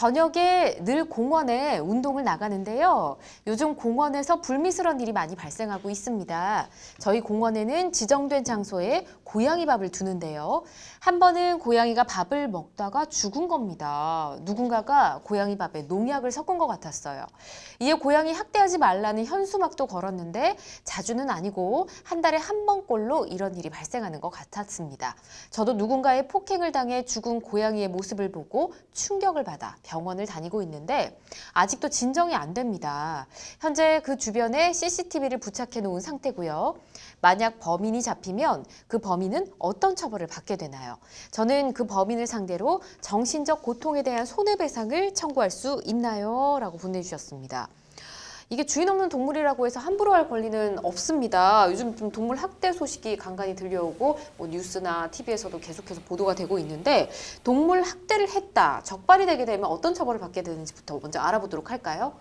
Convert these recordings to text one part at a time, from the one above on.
저녁에 늘 공원에 운동을 나가는데요. 요즘 공원에서 불미스러운 일이 많이 발생하고 있습니다. 저희 공원에는 지정된 장소에 고양이 밥을 두는데요. 한 번은 고양이가 밥을 먹다가 죽은 겁니다. 누군가가 고양이 밥에 농약을 섞은 것 같았어요. 이에 고양이 학대하지 말라는 현수막도 걸었는데 자주는 아니고 한 달에 한 번꼴로 이런 일이 발생하는 것 같았습니다. 저도 누군가의 폭행을 당해 죽은 고양이의 모습을 보고 충격을 받아 병원을 다니고 있는데 아직도 진정이 안 됩니다. 현재 그 주변에 CCTV를 부착해 놓은 상태고요. 만약 범인이 잡히면 그 범인은 어떤 처벌을 받게 되나요? 저는 그 범인을 상대로 정신적 고통에 대한 손해배상을 청구할 수 있나요? 라고 보내주셨습니다. 이게 주인 없는 동물이라고 해서 함부로 할 권리는 없습니다. 요즘 좀 동물 학대 소식이 간간히 들려오고 뭐 뉴스나 TV에서도 계속해서 보도가 되고 있는데 동물 학대를 했다, 적발이 되게 되면 어떤 처벌을 받게 되는지부터 먼저 알아보도록 할까요?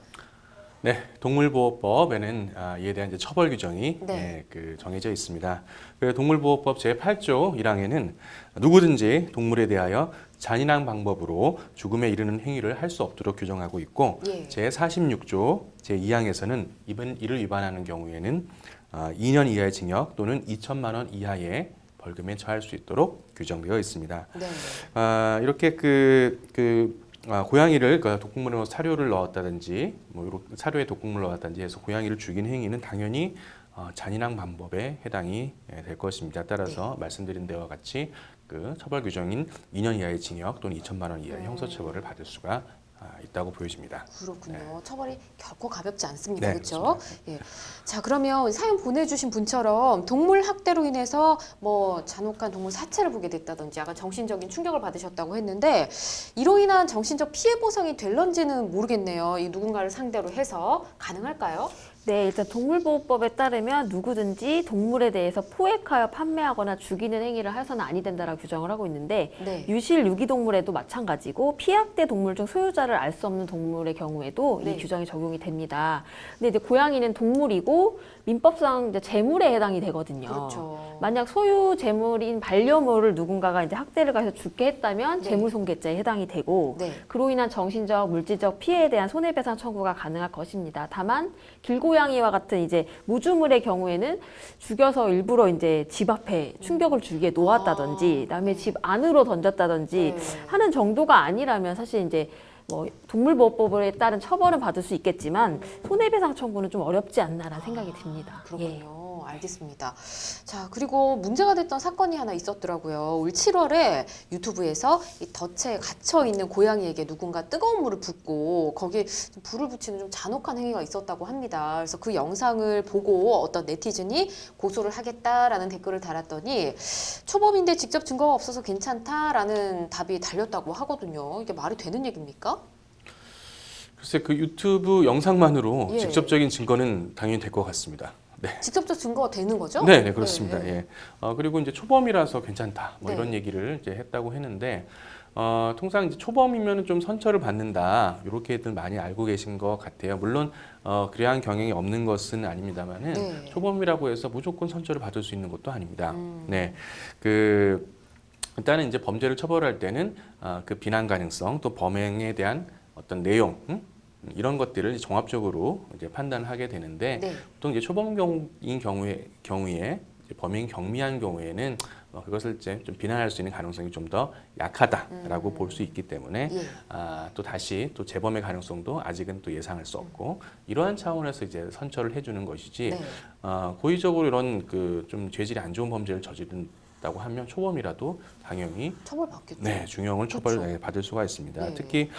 네, 동물보호법에는 이에 대한 이제 처벌 규정이 네. 정해져 있습니다. 그 동물보호법 제8조 1항에는 누구든지 동물에 대하여 잔인한 방법으로 죽음에 이르는 행위를 할 수 없도록 규정하고 있고 예. 제46조 제2항에서는 이를 위반하는 경우에는 2년 이하의 징역 또는 2천만 원 이하의 벌금에 처할 수 있도록 규정되어 있습니다. 네. 이렇게 고양이를 독극물로 사료를 넣었다든지 뭐 사료에 독극물을 넣었다든지 해서 고양이를 죽인 행위는 당연히 잔인한 방법에 해당이 될 것입니다. 따라서 말씀드린 대와 같이 그 처벌 규정인 2년 이하의 징역 또는 2천만 원 이하의 형사처벌을 받을 수가 있다고 보여집니다. 그렇군요. 네. 처벌이 결코 가볍지 않습니다. 네, 그렇죠? 예. 자, 그러면 사연 보내주신 분처럼 동물 학대로 인해서 뭐 잔혹한 동물 사체를 보게 됐다든지 약간 정신적인 충격을 받으셨다고 했는데 이로 인한 정신적 피해 보상이 될런지는 모르겠네요. 이 누군가를 상대로 해서 가능할까요? 네, 일단 동물보호법에 따르면 누구든지 동물에 대해서 포획하여 판매하거나 죽이는 행위를 해서는 아니 된다라고 규정을 하고 있는데 네. 유실 유기동물에도 마찬가지고 피학대 동물 중 소유자를 알 수 없는 동물의 경우에도 네. 이 규정이 적용이 됩니다. 근데 이제 고양이는 동물이고 민법상 이제 재물에 해당이 되거든요. 그렇죠. 만약 소유 재물인 반려묘를 누군가가 이제 학대를 가해서 죽게 했다면 네. 재물손괴죄에 해당이 되고 네. 그로 인한 정신적, 물질적 피해에 대한 손해배상 청구가 가능할 것입니다. 다만 길고양이와 같은 이제 무주물의 경우에는 죽여서 일부러 이제 집 앞에 충격을 주기에 놓았다든지, 그다음에 집 안으로 던졌다든지 네. 하는 정도가 아니라면 사실 이제 뭐 동물보호법에 따른 처벌은 받을 수 있겠지만 손해배상 청구는 좀 어렵지 않나라는 생각이 듭니다. 그렇군요. 알겠습니다. 자, 그리고 문제가 됐던 사건이 하나 있었더라고요. 올 7월에 유튜브에서 이 덫에 갇혀 있는 고양이에게 누군가 뜨거운 물을 붓고 거기에 좀 불을 붙이는 좀 잔혹한 행위가 있었다고 합니다. 그래서 그 영상을 보고 어떤 네티즌이 고소를 하겠다라는 댓글을 달았더니 초범인데 직접 증거가 없어서 괜찮다라는 답이 달렸다고 하거든요. 이게 말이 되는 얘기입니까? 글쎄 그 유튜브 영상만으로 예. 직접적인 증거는 당연히 될 것 같습니다. 네. 직접적 증거가 되는 거죠? 네, 네, 그렇습니다. 네, 네. 예. 그리고 이제 초범이라서 괜찮다. 뭐 네. 이런 얘기를 이제 했다고 했는데 통상 이제 초범이면 좀 선처를 받는다. 이렇게들 많이 알고 계신 것 같아요. 물론 그러한 경향이 없는 것은 아닙니다만은 네. 초범이라고 해서 무조건 선처를 받을 수 있는 것도 아닙니다. 음. 네. 일단은 이제 범죄를 처벌할 때는 그 비난 가능성 또 범행에 대한 어떤 내용 이런 것들을 종합적으로 이제 판단하게 되는데 네. 보통 이제 초범인 경우에 이제 범행이 경미한 경우에는 그것을 이제 좀 비난할 수 있는 가능성이 좀 더 약하다라고 볼 수 있기 때문에 예. 또 다시 또 재범의 가능성도 아직은 또 예상할 수 없고 이러한 차원에서 이제 선처를 해주는 것이지 네. 고의적으로 이런 그 좀 죄질이 안 좋은 범죄를 저지른다고 하면 초범이라도 당연히 처벌받겠죠. 네, 중형을 그렇죠. 처벌받을 수가 있습니다. 네. 특히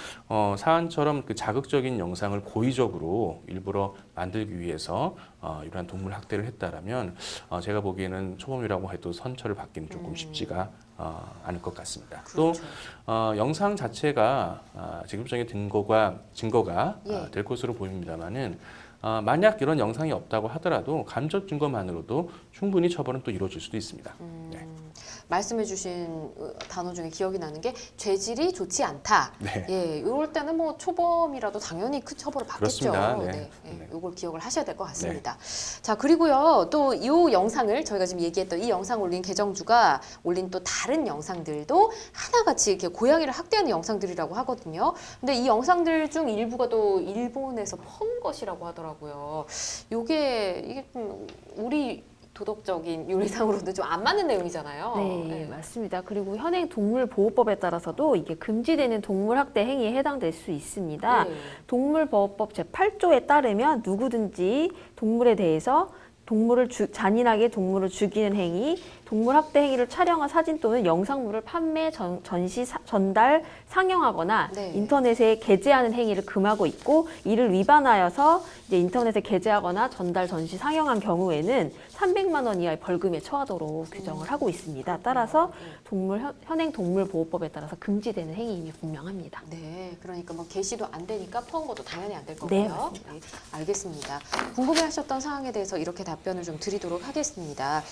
사안처럼 그 자극적인 영상을 고의적으로 일부러 만들기 위해서 이러한 동물 학대를 했다라면 제가 보기에는 초범이라고 해도 선처를 받기는 조금 쉽지가 않을 것 같습니다. 그렇죠. 또 영상 자체가 직접적인 증거가 예. 될 것으로 보입니다만은 만약 이런 영상이 없다고 하더라도 간접 증거만으로도 충분히 처벌은 또 이루어질 수도 있습니다. 네. 말씀해주신 단어 중에 기억이 나는 게 죄질이 좋지 않다. 네. 예, 이럴 때는 뭐 초범이라도 당연히 큰 처벌을 받겠죠. 그렇습니다. 네. 네, 예, 네. 요걸 기억을 하셔야 될 것 같습니다. 자, 그리고요, 또 이 영상을 저희가 지금 얘기했던 이 영상 올린 계정주가 올린 또 다른 영상들도 하나같이 이렇게 고양이를 학대하는 영상들이라고 하거든요. 근데 이 영상들 중 일부가 또 일본에서 펀 것이라고 하더라고요. 이게 좀 우리 도덕적인 윤리상으로도 좀 안 맞는 내용이잖아요. 네, 맞습니다. 그리고 현행 동물보호법에 따라서도 이게 금지되는 동물학대 행위에 해당될 수 있습니다. 네. 동물보호법 제8조에 따르면 누구든지 동물에 대해서 잔인하게 동물을 죽이는 행위, 동물 학대 행위를 촬영한 사진 또는 영상물을 판매, 전시, 전달, 상영하거나 네. 인터넷에 게재하는 행위를 금하고 있고 이를 위반하여서 이제 인터넷에 게재하거나 전달, 전시, 상영한 경우에는 300만 원 이하의 벌금에 처하도록 규정을 하고 있습니다. 따라서 현행 동물보호법에 따라서 금지되는 행위임이 분명합니다. 네, 그러니까 뭐 게시도 안 되니까 펀 것도 당연히 안 될 네, 거고요. 맞습니다. 네, 알겠습니다. 궁금해하셨던 사항에 대해서 이렇게 답변을 좀 드리도록 하겠습니다.